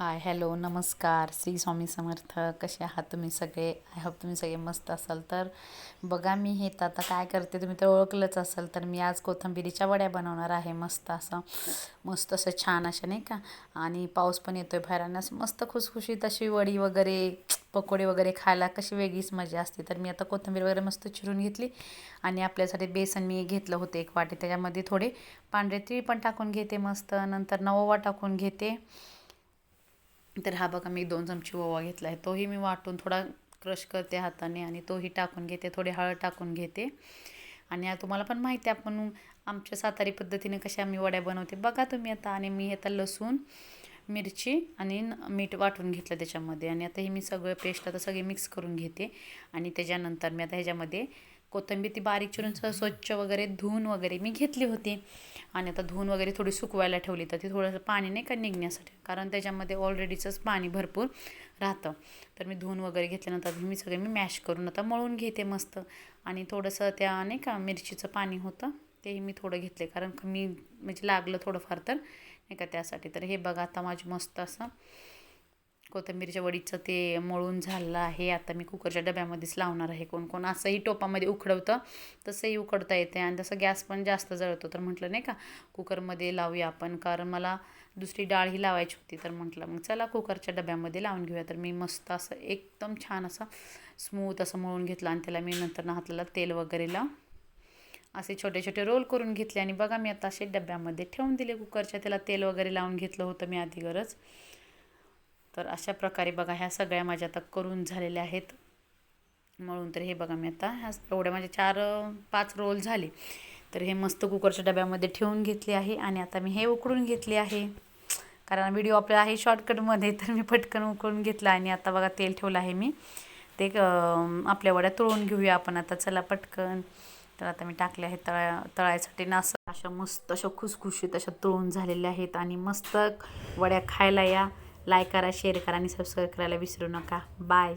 Hi hello नमस्कार श्री स्वामी समर्थ. कसे आहात तुम्ही सगळे? आय होप तुम्ही सगळे मस्त असाल. तर बघा मी हे तर आता काय करते तुम्ही तर ओळखलंच असाल. तर मी आज कोथिंबिरीच्या वड्या बनवणार आहे. मस्त असं छान अशा नाही का. आणि पाऊस पण येतोय बाहेर आणि असं मस्त खुसखुशीत अशी वडी वगैरे पकोडे वगैरे खायला कशी वेगळीच मजा असते. तर मी आता कोथिंबीर वगैरे मस्त चिरून घेतली आणि आपल्यासाठी बेसन मी घेतलं होतं एक वाटी. त्याच्यामध्ये थोडे पांढरे तीळ पण टाकून घेते मस्त. नंतर ओवा टाकून घेते. तर हा बघा मी 2 चमचे ओवा घेतला आहे. तोही मी वाटून थोडा क्रश करते हाताने आणि तोही टाकून घेते. थोडी हळद टाकून घेते. आणि तुम्हाला पण माहिती आहे आपण आमच्या सातारी पद्धतीने कशा आम्ही वड्या बनवते बघा तुम्ही आता. आणि मी आता लसूण मिरची आणि मीठ वाटून घेतलं त्याच्यामध्ये. आणि आता हे मी सगळं पेस्ट आता सगळी मिक्स करून घेते. आणि त्याच्यानंतर मी आता ह्याच्यामध्ये कोथिंबीर ती बारीक चिरून स्वच्छ वगैरे धुवून वगैरे मी घेतली होती. आणि आता धुवून वगैरे थोडी सुकवायला ठेवली. तर ती थोडंसं पाणी नाही का निघण्यासाठी, कारण त्याच्यामध्ये ऑलरेडीचंच पाणी भरपूर राहतं. तर मी धुवून वगैरे घेतल्यानंतर मी सगळे मॅश करून आता मळून घेते मस्त. आणि थोडंसं त्या नाही का मिरचीचं पाणी होतं तेही मी थोडं घेतले, कारण मी म्हणजे लागलं थोडंफार तर नाही का त्यासाठी. तर हे बघा आता माझी मस्त असं कोथिंबीरच्या वडीचं ते मळून झालं आहे. आता मी कुकरच्या डब्यामध्येच लावणार आहे. कोण कोण असंही टोपामध्ये उकडवतं, तसंही उकडता येते. आणि तसं गॅस पण जास्त जळतो. तर म्हटलं नाही का कुकरमध्ये लावूया आपण, कारण मला दुसरी डाळही लावायची होती. तर म्हटलं मग चला कुकरच्या डब्यामध्ये लावून घेऊया. तर मी मस्त असं एकदम छान असं स्मूथ असं मळून घेतलं. आणि त्याला मी नंतर हाताला तेल वगैरे लावून असे छोटे छोटे रोल करून घेतले. आणि बघा मी आता असे डब्यामध्ये ठेवून दिले कुकरच्या. त्याला तेल वगैरे लावून घेतलं होतं मी आधी गरज. तर अशा प्रकारे बघा ह्या सगळ्या माझ्या आता करून झालेल्या आहेत मळून. तर हे बघा मी आता ह्या एवढ्या माझे 4-5 रोल झाले. तर हे मस्त कुकरच्या डब्यामध्ये ठेवून घेतले आहे. आणि आता मी हे उकडून घेतले आहे, कारण व्हिडिओ आपला आहे शॉर्टकटमध्ये. तर मी पटकन उकळून घेतला. आणि आता बघा तेल ठेवलं आहे मी. ते आपल्या वड्या तळून घेऊया आपण आता. चला पटकन. तर आता मी टाकले आहे तळायसाठी ना असं अशा मस्त अशा खुसखुशीत अशा तळून झालेल्या आहेत. आणि मस्त वड्या खायला या. लाईक करा, शेअर करा आणि सबस्क्राईब करायला विसरू नका. बाय.